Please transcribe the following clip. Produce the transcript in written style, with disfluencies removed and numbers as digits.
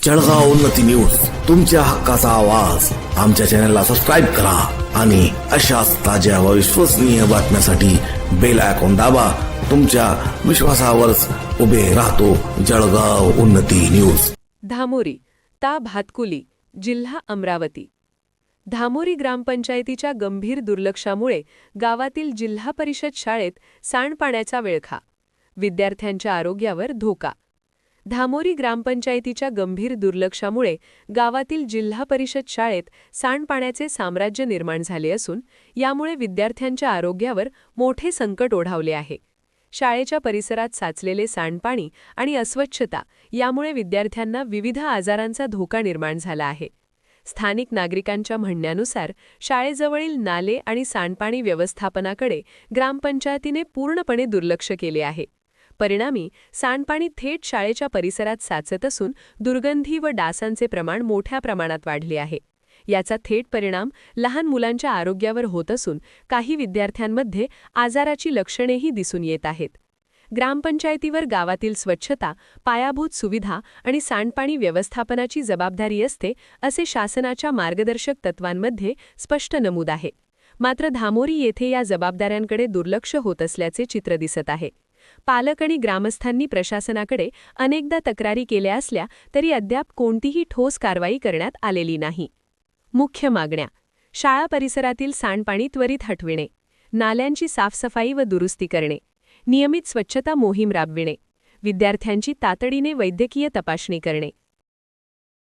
जळगाव उन्नती न्यूज, तुमच्या हक्काचा आवाज. आमच्या चॅनलला सबस्क्राईब करा आणि अशाच ताज्या व विश्वसनीय बातम्यांसाठी बेल आयकॉन दाबा. तुमच्या विश्वासावरच उभे राहतो जळगाव उन्नती न्यूज. धामोरी ता भातकुली, जिल्हा अमरावती. धामोरी ग्रामपंचायतीच्या गंभीर दुर्लक्षामुळे गावातील जिल्हा परिषद शाळेत सांडपाण्याचा विळखा. विद्यार्थ्यांच्या आरोग्यावर धोका. धामोरी ग्रामपंचायतीच्या गंभीर दुर्लक्षामुळे गावातील जिल्हा परिषद शाळेत सांडपाण्याचे साम्राज्य निर्माण झाले असून यामुळे विद्यार्थ्यांच्या आरोग्यावर मोठे संकट ओढावले आहे. शाळेच्या परिसरात साचलेले सांडपाणी आणि अस्वच्छता यामुळे विद्यार्थ्यांना विविध आजारांचा धोका निर्माण झाला आहे. स्थानिक नागरिकांच्या म्हणण्यानुसार शाळेजवळील नाले आणि सांडपाणी व्यवस्थापनाकडे ग्रामपंचायतीने पूर्णपणे दुर्लक्ष केले आहे. परिणामी सांडपाणी थेट शाळेच्या परिसरात साचत असून दुर्गंधी व डासांचे प्रमाण मोठ्या प्रमाणात वाढले आहे. याचा थेट परिणाम लहान मुलांच्या आरोग्यावर होत असून काही विद्यार्थ्यांमध्ये आजाराची लक्षणेही दिसून येत आहेत. ग्रामपंचायतीवर गावातील स्वच्छता, पायाभूत सुविधा आणि सांडपाणी व्यवस्थापनाची जबाबदारी असते असे शासनाच्या मार्गदर्शक तत्वांमध्ये स्पष्ट नमूद आहे. मात्र धामोरी येथे या जबाबदाऱ्यांकडे दुर्लक्ष होत असल्याचे चित्र दिसत आहे. पालक आणि ग्रामस्थांनी प्रशासनाकडे अनेकदा तक्रारी केल्या असल्या तरी अद्याप कोणतीही ठोस कारवाई करण्यात आलेली नाही. मुख्य मागण्या: शाळा परिसरातील सांडपाणी त्वरित हटविणे, नाल्यांची साफसफाई व दुरुस्ती करणे, नियमित स्वच्छता मोहीम राबविणे, विद्यार्थ्यांची तातडीने वैद्यकीय तपासणी करणे.